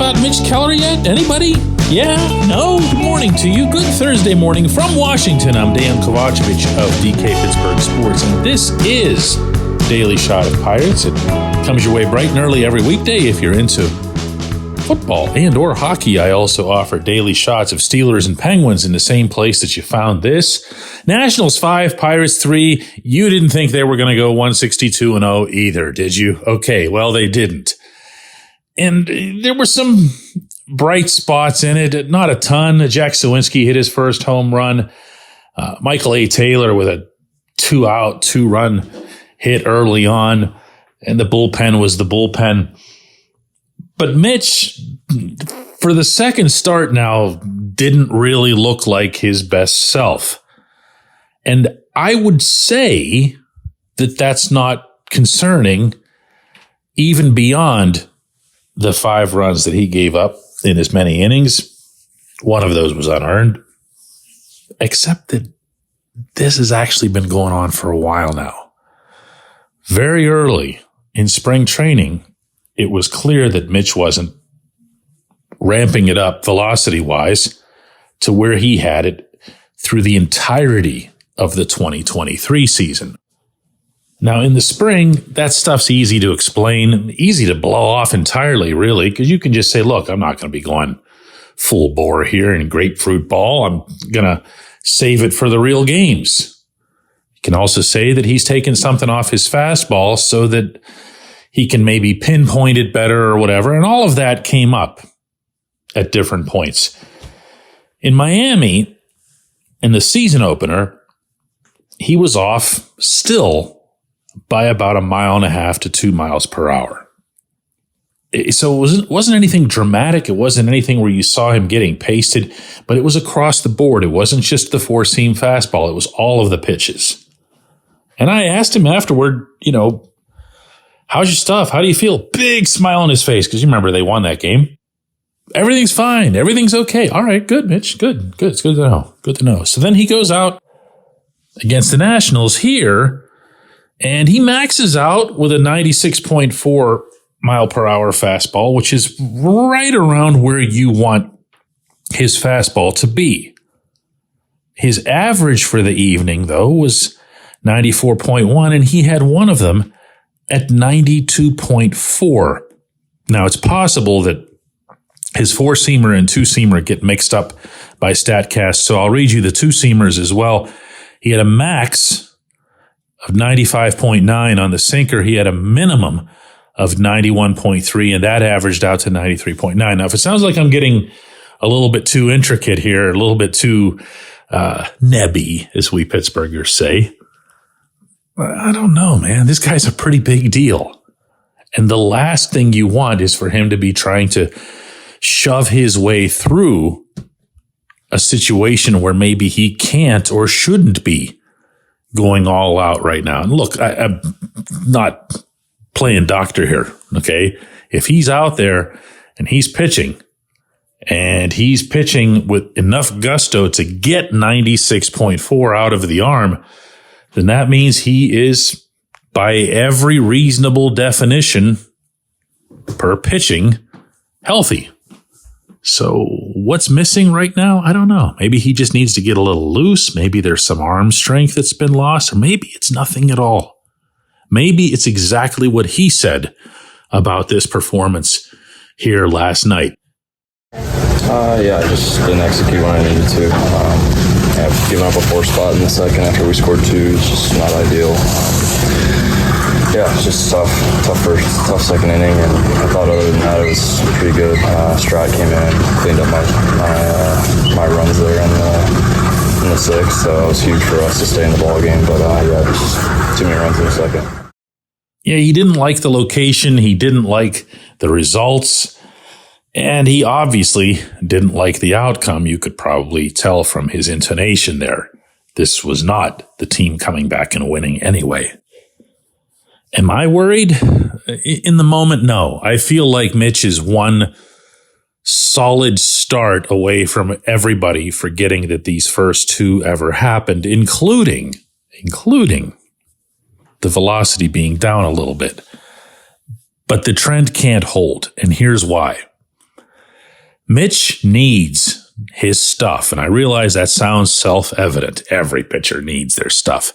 about Mitch Keller yet? Anybody? Yeah? No? Good morning to you. Good Thursday morning from Washington. I'm Dejan Kovacevic of DK Pittsburgh Sports, and this is Daily Shot of Pirates. It comes your way bright and early every weekday if you're into football and or hockey. I also offer daily shots of Steelers and Penguins in the same place that you found this. Nationals 5, Pirates 3. You didn't think they were going to go 162-0 either, did you? Okay, well, they didn't. And there were some bright spots in it, not a ton. Jack Sawinski hit his first home run. Michael A. Taylor with a 2-out, 2-run hit early on. And the bullpen was the bullpen. But Mitch, for the second start now, didn't really look like his best self. And I would say that that's not concerning, even beyond the 5 runs that he gave up in as many innings. One of those was unearned. Except that this has actually been going on for a while now. Very early in spring training, it was clear that Mitch wasn't ramping it up velocity-wise to where he had it through the entirety of the 2023 season. Now, in the spring, that stuff's easy to explain, easy to blow off entirely, really, because you can just say, look, I'm not going to be going full bore here in grapefruit ball. I'm going to save it for the real games. You can also say that he's taken something off his fastball so that he can maybe pinpoint it better or whatever. And all of that came up at different points. In Miami, in the season opener, he was off still by about 1.5 miles to 2 miles per hour. So it wasn't anything dramatic. It wasn't anything where you saw him getting pasted, but it was across the board. It wasn't just the 4-seam fastball. It was all of the pitches. And I asked him afterward, how's your stuff? How do you feel? Big smile on his face, because you remember they won that game. Everything's fine. Everything's okay. All right, good, Mitch. Good. It's good to know. Good to know. So then he goes out against the Nationals here, and he maxes out with a 96.4 mile per hour fastball, which is right around where you want his fastball to be. His average for the evening, though, was 94.1, and he had one of them at 92.4. Now, it's possible that his 4-seamer and 2-seamer get mixed up by StatCast, so I'll read you the 2-seamers as well. He had a max of 95.9 on the sinker. He had a minimum of 91.3, and that averaged out to 93.9. Now, if it sounds like I'm getting a little bit too intricate here, a little bit too nebby, as we Pittsburghers say, I don't know, man. This guy's a pretty big deal. And the last thing you want is for him to be trying to shove his way through a situation where maybe he can't or shouldn't be going all out right now. And look, I'm not playing doctor here, okay? If he's out there and he's pitching with enough gusto to get 96.4 out of the arm, then that means he is, by every reasonable definition per pitching, healthy. So what's missing right now? I don't know. Maybe he just needs to get a little loose. Maybe there's some arm strength that's been lost, or maybe it's nothing at all. Maybe it's exactly what he said about this performance here last night. I just didn't execute when I needed to. Giving up a 4 spot in the second after we scored 2 is just not ideal. It's just tough second inning, and I thought other than that it was pretty good. Stroud came in, cleaned up my runs there in the 6th, so it was huge for us to stay in the ball game. But just too many runs in the second. Yeah, he didn't like the location. He didn't like the results. And he obviously didn't like the outcome. You could probably tell from his intonation there. This was not the team coming back and winning anyway. Am I worried? In the moment, no. I feel like Mitch is one solid start away from everybody forgetting that these first 2 ever happened, including the velocity being down a little bit. But the trend can't hold, and here's why. Mitch needs his stuff, and I realize that sounds self-evident. Every pitcher needs their stuff.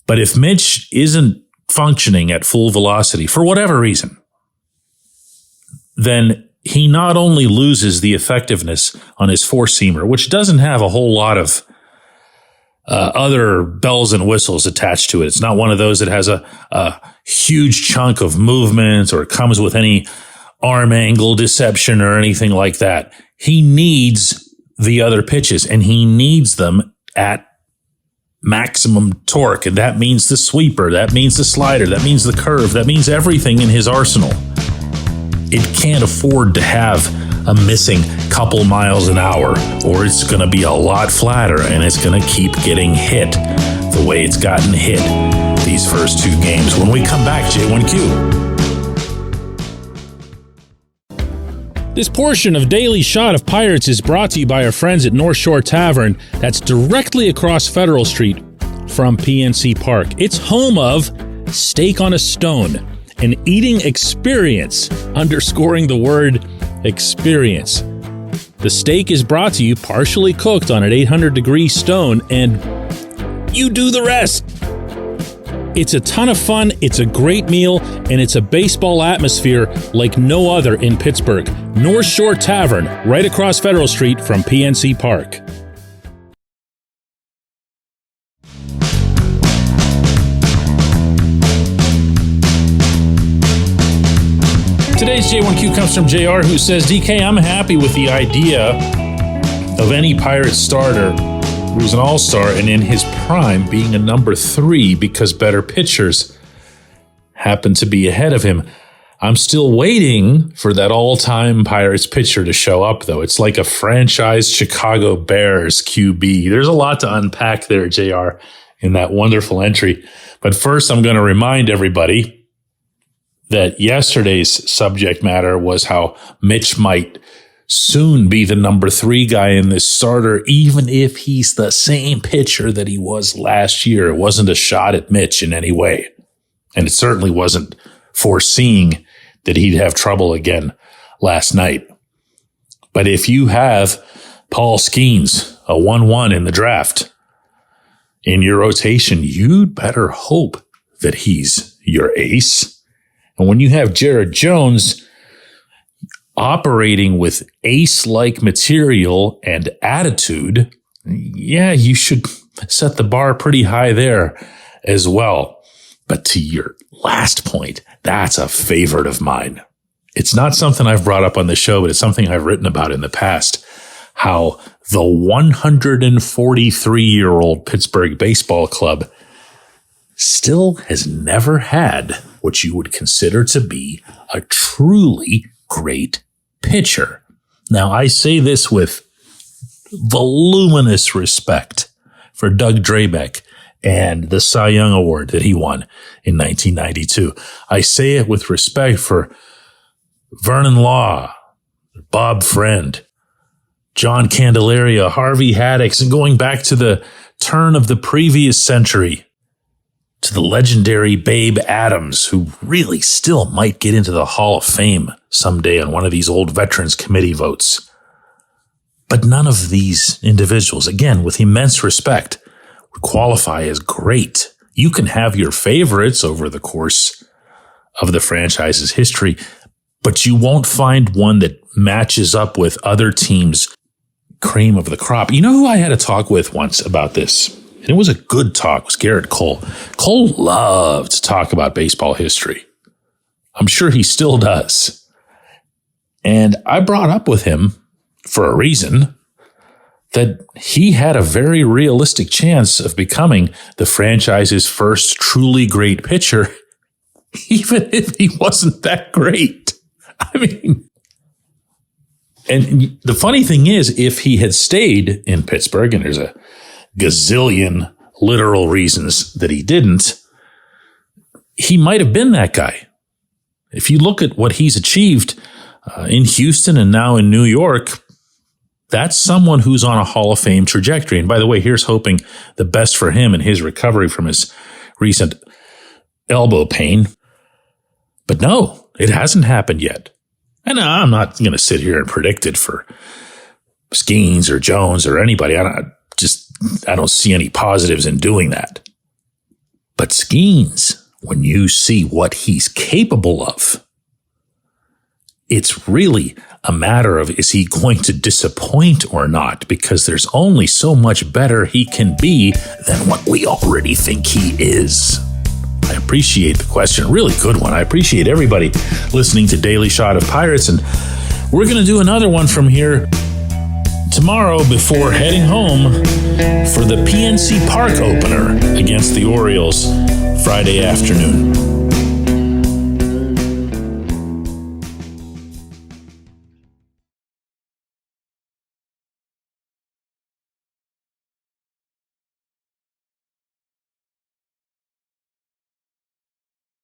But if Mitch isn't functioning at full velocity for whatever reason, then he not only loses the effectiveness on his four-seamer, which doesn't have a whole lot of other bells and whistles attached to it. It's not one of those that has a huge chunk of movement or comes with any arm angle deception or anything like that. He needs the other pitches, and he needs them at maximum torque. And that means the sweeper, that means the slider, that means the curve, that means everything in his arsenal. It can't afford to have a missing couple miles an hour, or it's going to be a lot flatter and it's going to keep getting hit the way it's gotten hit these first two games. When we come back, J1Q. This portion of Daily Shot of Pirates is brought to you by our friends at North Shore Tavern that's directly across Federal Street from PNC Park. It's home of Steak on a Stone, an eating experience, underscoring the word experience. The steak is brought to you partially cooked on an 800-degree stone, and you do the rest. It's a ton of fun, it's a great meal, and it's a baseball atmosphere like no other in Pittsburgh. North Shore Tavern, right across Federal Street from PNC Park. Today's J1Q comes from JR, who says, DK, I'm happy with the idea of any Pirates starter who's an all-star and in his prime being a number 3 because better pitchers happen to be ahead of him. I'm still waiting for that all-time Pirates pitcher to show up, though. It's like a franchise Chicago Bears QB. There's a lot to unpack there, JR, in that wonderful entry. But first, I'm going to remind everybody that yesterday's subject matter was how Mitch might soon be the number 3 guy in this starter, even if he's the same pitcher that he was last year. It wasn't a shot at Mitch in any way. And it certainly wasn't foreseeing that he'd have trouble again last night. But if you have Paul Skeens, a 1-1 in the draft, in your rotation, you'd better hope that he's your ace. And when you have Jared Jones operating with ace-like material and attitude, yeah, you should set the bar pretty high there as well. But to your last point, that's a favorite of mine. It's not something I've brought up on the show, but it's something I've written about in the past, how the 143-year-old Pittsburgh Baseball Club still has never had what you would consider to be a truly great pitcher. Now, I say this with voluminous respect for Doug Drabeck and the Cy Young Award that he won in 1992. I say it with respect for Vernon Law, Bob Friend, John Candelaria, Harvey Haddix, and going back to the turn of the previous century, to the legendary Babe Adams, who really still might get into the Hall of Fame someday on one of these old Veterans Committee votes. But none of these individuals, again, with immense respect, would qualify as great. You can have your favorites over the course of the franchise's history, but you won't find one that matches up with other teams' cream of the crop. You know who I had a talk with once about this? And it was a good talk. It was Garrett Cole. Cole loved to talk about baseball history. I'm sure he still does. And I brought up with him, for a reason, that he had a very realistic chance of becoming the franchise's first truly great pitcher, even if he wasn't that great. I mean, and the funny thing is, if he had stayed in Pittsburgh, and there's a gazillion literal reasons that he didn't, he might have been that guy. If you look at what he's achieved in Houston and now in New York, that's someone who's on a Hall of Fame trajectory. And by the way, here's hoping the best for him in his recovery from his recent elbow pain. But no, it hasn't happened yet. And I'm not going to sit here and predict it for Skeens or Jones or anybody. I don't see any positives in doing that. But Skeens, when you see what he's capable of, it's really a matter of, is he going to disappoint or not? Because there's only so much better he can be than what we already think he is. I appreciate the question. Really good one. I appreciate everybody listening to Daily Shot of Pirates. And we're going to do another one from here tomorrow before heading home for the PNC Park opener against the Orioles Friday afternoon.